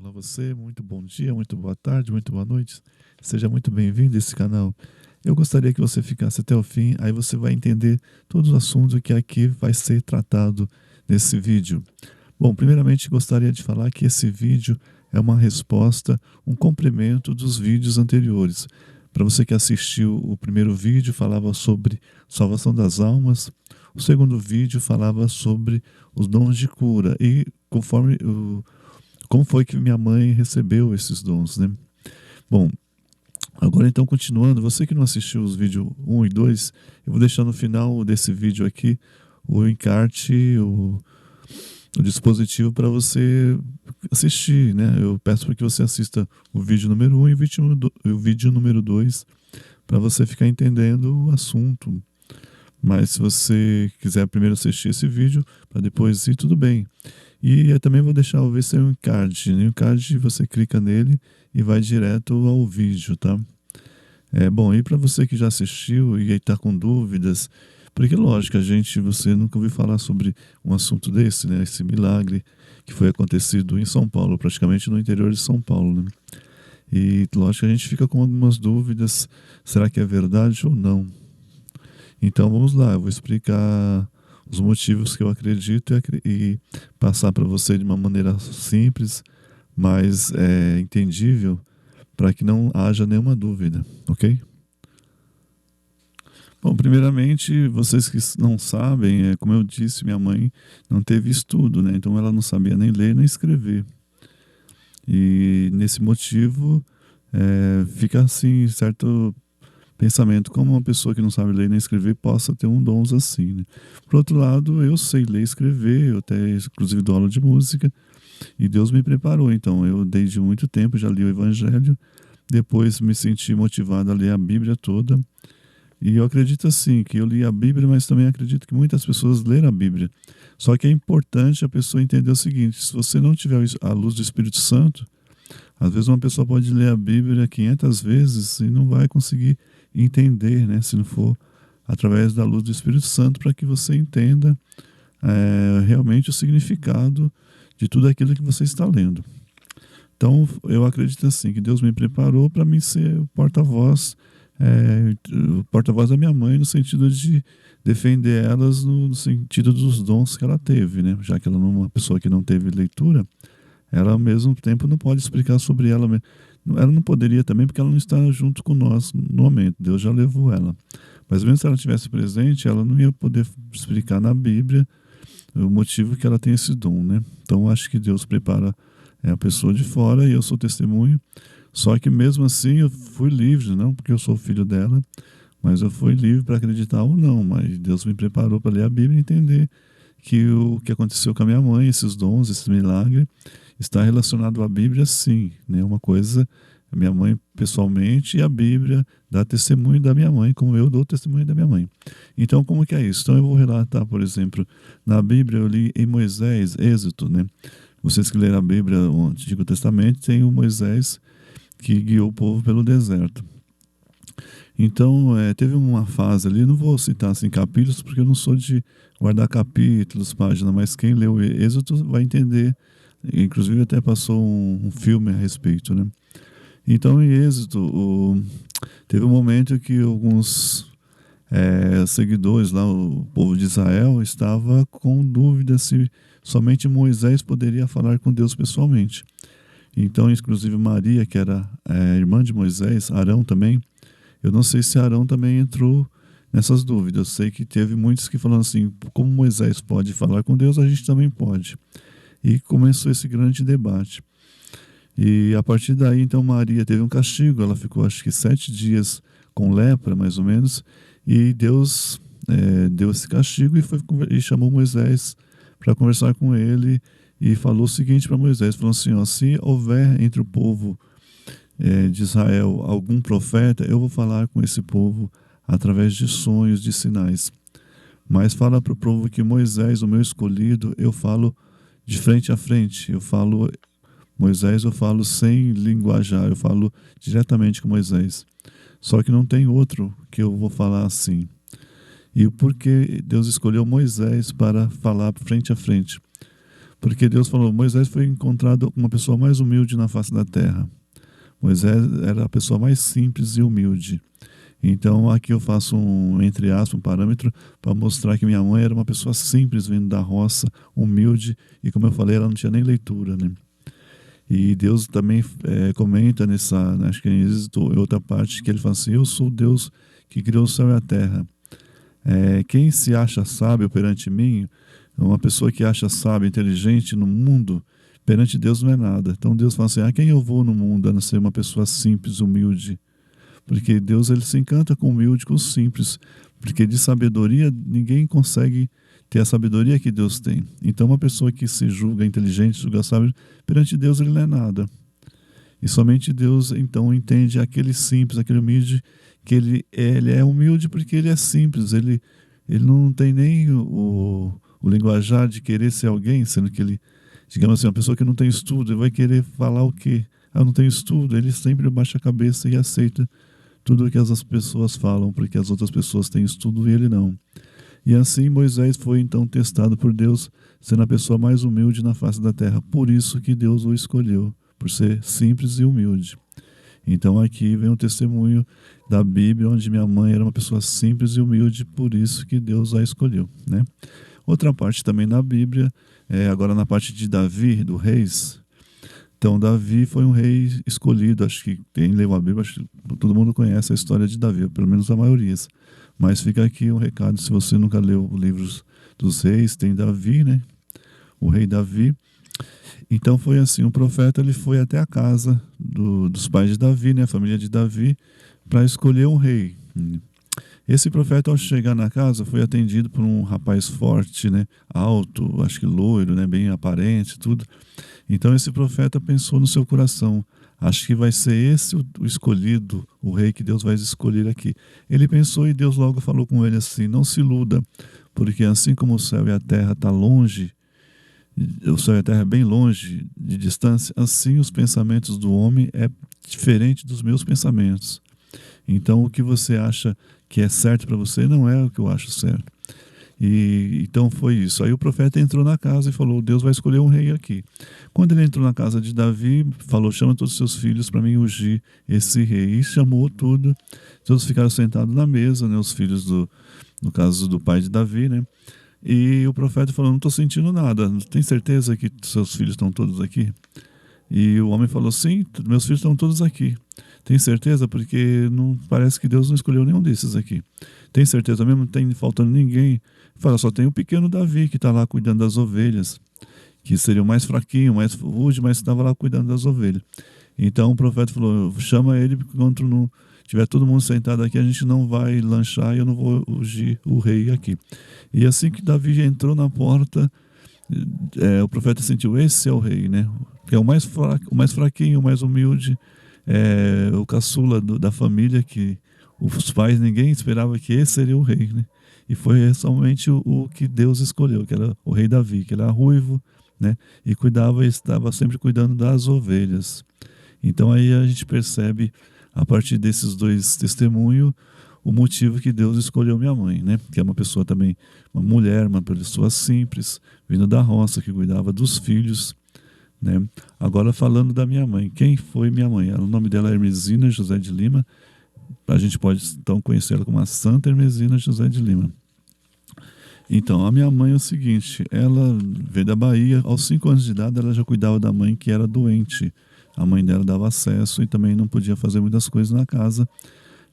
Olá você, muito bom dia, muito boa tarde, muito boa noite. Seja muito bem-vindo a esse canal. Eu gostaria que você ficasse até o fim, aí você vai entender todos os assuntos que aqui vai ser tratado nesse vídeo. Bom, primeiramente gostaria de falar que esse vídeo é uma resposta, um complemento dos vídeos anteriores. Para você que assistiu o primeiro vídeo, falava sobre salvação das almas. O segundo vídeo falava sobre os dons de cura e conforme como foi que minha mãe recebeu esses dons, né? Bom, agora então continuando, você que não assistiu os vídeos um e 2, eu vou deixar no final desse vídeo aqui o encarte, o dispositivo para você assistir, né? Eu peço para que você assista o vídeo número 1 e o vídeo número 2 para você ficar entendendo o assunto. Mas se você quiser primeiro assistir esse vídeo, para depois ir, tudo bem. E eu também vou deixar o VC Card. No card você clica nele e vai direto ao vídeo, tá? Bom, e para você que já assistiu e está com dúvidas, porque lógico, você nunca ouviu falar sobre um assunto desse, né? Esse milagre que foi acontecido em São Paulo, praticamente no interior de São Paulo, né? E lógico, a gente fica com algumas dúvidas, será que é verdade ou não? Então vamos lá, eu vou explicar os motivos que eu acredito e passar para você de uma maneira simples, mas entendível, para que não haja nenhuma dúvida, ok? Bom, primeiramente, vocês que não sabem, como eu disse, minha mãe não teve estudo, né? Então ela não sabia nem ler nem escrever. E nesse motivo, fica assim, certo pensamento, como uma pessoa que não sabe ler nem escrever possa ter um dons assim, né? Por outro lado, eu sei ler e escrever, eu até inclusive dou aula de música, e Deus me preparou, então eu desde muito tempo já li o Evangelho, depois me senti motivado a ler a Bíblia toda, e eu acredito assim, que eu li a Bíblia, mas também acredito que muitas pessoas leram a Bíblia. Só que é importante a pessoa entender o seguinte, se você não tiver a luz do Espírito Santo, às vezes uma pessoa pode ler a Bíblia 500 vezes e não vai conseguir entender, né? Se não for através da luz do Espírito Santo, para que você entenda realmente o significado de tudo aquilo que você está lendo. Então, eu acredito assim, que Deus me preparou para mim ser o porta-voz da minha mãe, no sentido de defender elas no sentido dos dons que ela teve, né? Já que ela é uma pessoa que não teve leitura, ela ao mesmo tempo não pode explicar sobre ela. Ela não poderia também, porque ela não está junto com nós no momento. Deus já levou ela. Mas mesmo se ela estivesse presente, ela não ia poder explicar na Bíblia o motivo que ela tem esse dom, né? Então acho que Deus prepara a pessoa de fora e eu sou testemunho. Só que mesmo assim eu fui livre, não porque eu sou filho dela, mas eu fui livre para acreditar ou não. Mas Deus me preparou para ler a Bíblia e entender que o que aconteceu com a minha mãe, esses dons, esse milagre, está relacionado à Bíblia, sim, né? Uma coisa, a minha mãe pessoalmente, e a Bíblia dá testemunho da minha mãe, como eu dou testemunho da minha mãe. Então, como que é isso? Então, eu vou relatar, por exemplo, na Bíblia eu li em Moisés, Êxodo, né? Vocês que leram a Bíblia, o Antigo Testamento, tem o Moisés que guiou o povo pelo deserto. Então, teve uma fase ali, não vou citar assim capítulos, porque eu não sou de guardar capítulos, páginas, mas quem leu Êxodo vai entender. Inclusive até passou um filme a respeito, né? Então, em Êxodo, teve um momento que alguns seguidores lá, o povo de Israel, estava com dúvida se somente Moisés poderia falar com Deus pessoalmente. Então, inclusive Maria, que era irmã de Moisés, Arão também, eu não sei se Arão também entrou nessas dúvidas. Eu sei que teve muitos que falaram assim, como Moisés pode falar com Deus, a gente também pode. E começou esse grande debate. E a partir daí, então, Maria teve um castigo. Ela ficou, acho que 7 dias com lepra, mais ou menos. E Deus deu esse castigo e chamou Moisés para conversar com ele. E falou o seguinte para Moisés, falou assim, ó, se houver entre o povo de Israel algum profeta, eu vou falar com esse povo através de sonhos, de sinais. Mas fala para o povo que Moisés, o meu escolhido, eu falo de frente a frente. Moisés eu falo sem linguajar, eu falo diretamente com Moisés. Só que não tem outro que eu vou falar assim. E por que Deus escolheu Moisés para falar frente a frente? Porque Deus falou, Moisés foi encontrado uma pessoa mais humilde na face da terra. Moisés era a pessoa mais simples e humilde. Então aqui eu faço entre aspas, um parâmetro para mostrar que minha mãe era uma pessoa simples, vindo da roça, humilde, e como eu falei, ela não tinha nem leitura, né? E Deus também comenta nessa, acho que em Êxodo, em outra parte, que ele fala assim, eu sou Deus que criou o céu e a terra. Quem se acha sábio perante mim, uma pessoa que acha sábio, inteligente no mundo, perante Deus não é nada. Então Deus fala assim, quem eu vou no mundo a não ser uma pessoa simples, humilde? Porque Deus ele se encanta com o humilde, com o simples. Porque de sabedoria ninguém consegue ter a sabedoria que Deus tem. Então uma pessoa que se julga inteligente, julga sábio, perante Deus ele não é nada. E somente Deus então entende aquele simples, aquele humilde, que ele é humilde porque ele é simples. Ele não tem nem o linguajar de querer ser alguém, sendo que ele, digamos assim, uma pessoa que não tem estudo, ele vai querer falar o quê? Eu não tenho estudo. Ele sempre baixa a cabeça e aceita tudo o que as pessoas falam, porque as outras pessoas têm estudo e ele não. E assim Moisés foi então testado por Deus, sendo a pessoa mais humilde na face da terra. Por isso que Deus o escolheu, por ser simples e humilde. Então aqui vem um testemunho da Bíblia, onde minha mãe era uma pessoa simples e humilde, por isso que Deus a escolheu, né? Outra parte também na Bíblia, agora na parte de Davi, do Reis. Então Davi foi um rei escolhido, acho que quem leu a Bíblia, acho que todo mundo conhece a história de Davi, pelo menos a maioria. Mas fica aqui um recado, se você nunca leu os livros dos reis, tem Davi, né? O rei Davi. Então foi assim, o profeta ele foi até a casa dos pais de Davi, né? A família de Davi, para escolher um rei. Esse profeta, ao chegar na casa, foi atendido por um rapaz forte, né? Alto, acho que loiro, né? Bem aparente, tudo. Então esse profeta pensou no seu coração, acho que vai ser esse o escolhido, o rei que Deus vai escolher aqui. Ele pensou e Deus logo falou com ele assim, não se iluda, porque assim como o céu e a terra estão longe, o céu e a terra é bem longe de distância, assim os pensamentos do homem é diferente dos meus pensamentos. Então o que você acha que é certo para você não é o que eu acho certo. E então foi isso. Aí o profeta entrou na casa e falou, Deus vai escolher um rei aqui. Quando ele entrou na casa de Davi, falou, chama todos os seus filhos para mim ungir esse rei. E chamou tudo. Todos ficaram sentados na mesa, né, os filhos no caso do pai de Davi, né? E o profeta falou, não estou sentindo nada. Tem certeza que seus filhos estão todos aqui? E o homem falou, sim, meus filhos estão todos aqui. Tem certeza? Porque não parece que Deus não escolheu nenhum desses aqui. Tem certeza mesmo? Não tem faltando ninguém? Fala, só tem o pequeno Davi que está lá cuidando das ovelhas, que seria o mais fraquinho, mais rude, mas estava lá cuidando das ovelhas. Então o profeta falou, chama ele, porque quando não tiver todo mundo sentado aqui, a gente não vai lanchar e eu não vou ungir o rei aqui. E assim que Davi entrou na porta, o profeta sentiu, esse é o rei, né? Que é o mais fraquinho, o mais humilde, o caçula da família, que os pais, ninguém esperava que esse seria o rei, né? E foi somente o que Deus escolheu, que era o rei Davi, que era ruivo, né? E estava sempre cuidando das ovelhas. Então aí a gente percebe, a partir desses dois testemunhos, o motivo que Deus escolheu minha mãe, né? Que é uma pessoa também, uma mulher, uma pessoa simples, vindo da roça, que cuidava dos filhos, né? Agora falando da minha mãe, quem foi minha mãe? O nome dela é Hermesina José de Lima. A gente pode então conhecê-la como a Santa Hermesina José de Lima. Então, a minha mãe é o seguinte, ela veio da Bahia, aos 5 anos de idade ela já cuidava da mãe que era doente. A mãe dela dava acesso e também não podia fazer muitas coisas na casa.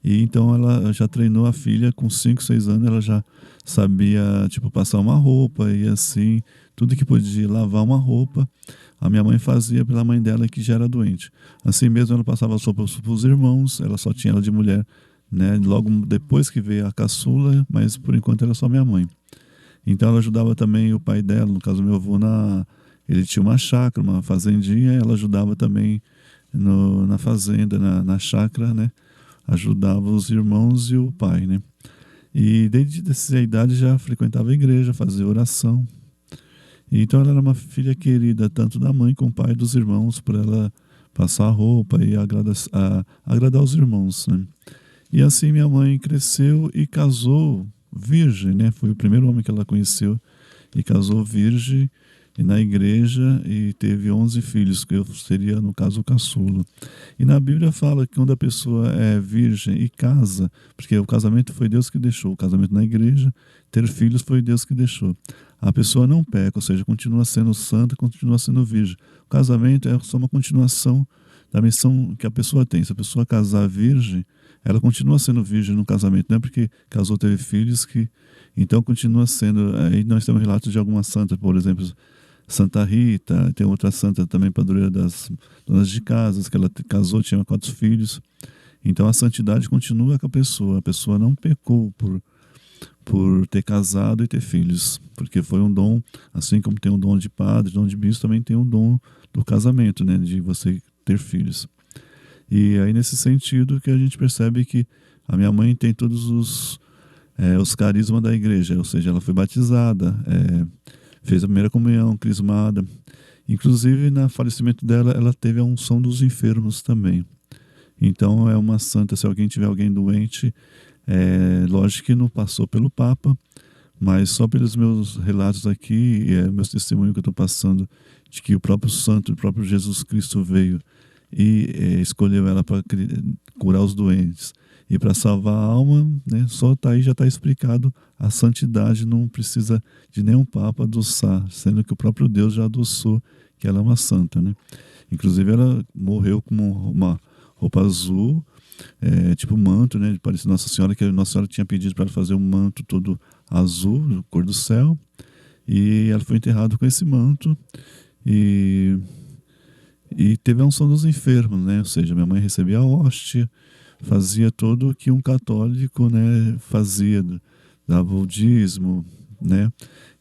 E então ela já treinou a filha com 5, 6 anos, ela já sabia, tipo, passar uma roupa e assim, tudo que podia lavar uma roupa, a minha mãe fazia pela mãe dela que já era doente. Assim mesmo ela passava sopa para os irmãos, ela só tinha ela de mulher, né? Logo depois que veio a caçula, mas por enquanto era só minha mãe. Então ela ajudava também o pai dela, no caso meu avô, ele tinha uma chácara, uma fazendinha, ela ajudava também na fazenda, na chácara, né? Ajudava os irmãos e o pai, né? E desde essa idade já frequentava a igreja, fazia oração. E então ela era uma filha querida, tanto da mãe como do pai e dos irmãos, por ela passar a roupa e agradar os irmãos, né? E assim minha mãe cresceu e casou virgem, né? Foi o primeiro homem que ela conheceu e casou virgem. e na igreja e teve 11 filhos, que eu seria, no caso, o caçula. E na Bíblia fala que quando a pessoa é virgem e casa, porque o casamento foi Deus que deixou, o casamento na igreja, ter filhos foi Deus que deixou. A pessoa não peca, ou seja, continua sendo santa, continua sendo virgem. O casamento é só uma continuação da missão que a pessoa tem. Se a pessoa casar virgem, ela continua sendo virgem no casamento, não é porque casou, teve filhos que então continua sendo. Aí nós temos relatos de algumas santas, por exemplo, Santa Rita, tem outra santa também, padroeira das donas de casas, que ela casou, tinha 4 filhos. Então a santidade continua com a pessoa não pecou por ter casado e ter filhos, porque foi um dom, assim como tem o dom de padre, dom de bispo, também tem o dom do casamento, né, de você ter filhos. E aí nesse sentido que a gente percebe que a minha mãe tem todos os carismas da igreja, ou seja, ela foi batizada, fez a primeira comunhão, crismada. Inclusive, no falecimento dela, ela teve a unção dos enfermos também. Então, é uma santa. Se alguém tiver alguém doente, lógico que não passou pelo Papa, mas só pelos meus relatos aqui, meus testemunhos que eu estou passando, de que o próprio santo, o próprio Jesus Cristo veio e escolheu ela para curar os doentes e para salvar a alma, né? Só tá aí, já está explicado. A santidade não precisa de nenhum papa adoçar, sendo que o próprio Deus já adoçou que ela é uma santa, né? Inclusive ela morreu com uma roupa azul, tipo manto, né? Parecia Nossa Senhora, que Nossa Senhora tinha pedido para ela fazer um manto todo azul, cor do céu, e ela foi enterrada com esse manto e teve a unção dos enfermos, né? Ou seja, minha mãe recebia a hóstia, fazia tudo o que um católico, né, fazia, dava o dízimo, né?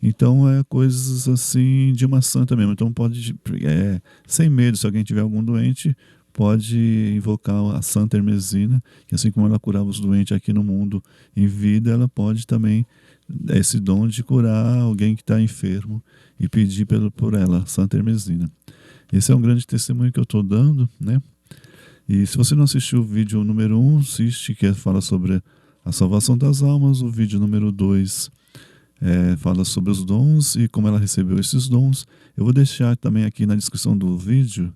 Então coisas assim de uma santa mesmo. Então pode, sem medo, se alguém tiver algum doente, pode invocar a Santa Hermesina, que assim como ela curava os doentes aqui no mundo em vida, ela pode também esse dom de curar alguém que está enfermo e pedir por ela, Santa Hermesina. Esse é um grande testemunho que eu estou dando, né? E se você não assistiu o vídeo número 1, assiste, que fala sobre a salvação das almas. O vídeo número 2 fala sobre os dons e como ela recebeu esses dons. Eu vou deixar também aqui na descrição do vídeo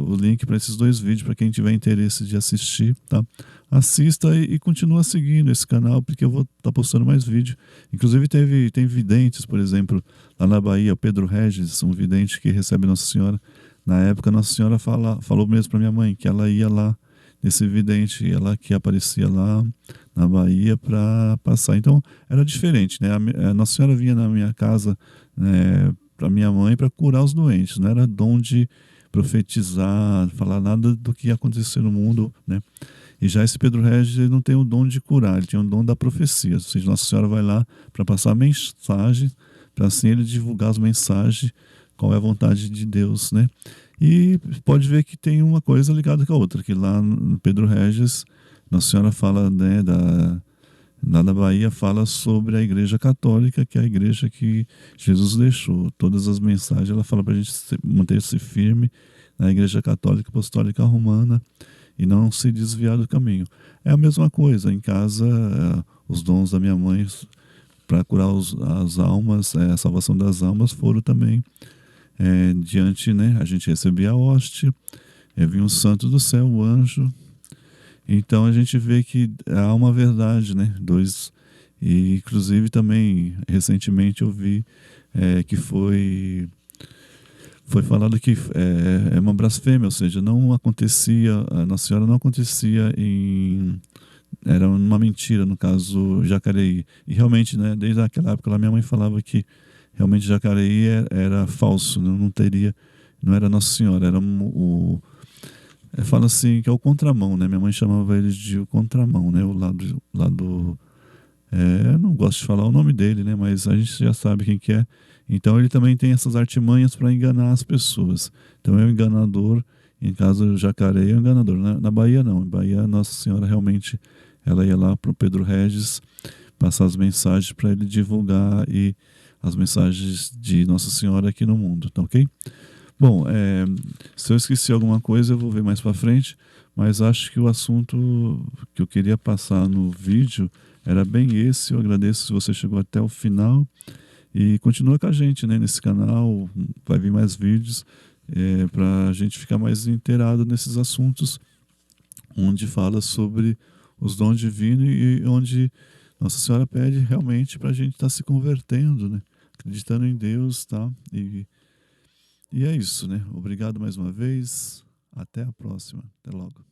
o link para esses 2 vídeos, para quem tiver interesse de assistir, tá? Assista e continua seguindo esse canal, porque eu vou estar postando mais vídeo. Inclusive tem videntes, por exemplo, lá na Bahia, o Pedro Regis, um vidente que recebe Nossa Senhora. Na época, Nossa Senhora falou mesmo para minha mãe que ela ia lá nesse vidente, ela que aparecia lá na Bahia para passar. Então, era diferente, né? A Nossa Senhora vinha na minha casa, né, para minha mãe para curar os doentes, não era dom de profetizar, falar nada do que ia acontecer no mundo, né? E já esse Pedro Regis, ele não tem o dom de curar, ele tem o dom da profecia. Ou seja, Nossa Senhora vai lá para passar mensagem, para assim ele divulgar as mensagens, qual é a vontade de Deus, né? E pode ver que tem uma coisa ligada com a outra, que lá no Pedro Regis, Nossa Senhora fala, né, lá da Bahia, fala sobre a Igreja Católica, que é a igreja que Jesus deixou. Todas as mensagens ela fala para a gente manter-se firme na Igreja Católica Apostólica Romana e não se desviar do caminho. É a mesma coisa, em casa, os dons da minha mãe para curar as almas, a salvação das almas, foram também diante, né? A gente recebia a hóstia, vinha um santo do céu, o anjo. Então a gente vê que há uma verdade, né? E inclusive também recentemente eu vi que foi falado que é uma blasfêmia, ou seja, não acontecia, a Nossa Senhora não acontecia era uma mentira, no caso Jacareí. E realmente, né, desde aquela época lá, minha mãe falava que realmente Jacareí era falso, não era Nossa Senhora, era fala assim que é o contramão, né? Minha mãe chamava ele de o contramão, né? O lado eu não gosto de falar o nome dele, né? Mas a gente já sabe quem que é. Então ele também tem essas artimanhas para enganar as pessoas. Então é um enganador. Em caso do Jacareí é um enganador. Na Bahia não. Em Bahia Nossa Senhora realmente ela ia lá para o Pedro Regis passar as mensagens para ele divulgar e as mensagens de Nossa Senhora aqui no mundo, tá ok? Bom, se eu esqueci alguma coisa eu vou ver mais para frente, mas acho que o assunto que eu queria passar no vídeo era bem esse. Eu agradeço se você chegou até o final E continua com a gente, né, nesse canal, vai vir mais vídeos para a gente ficar mais inteirado nesses assuntos, onde fala sobre os dons divinos e onde Nossa Senhora pede realmente para a gente estar se convertendo, né, acreditando em Deus, tá? E é isso, né? Obrigado mais uma vez. Até a próxima. Até logo.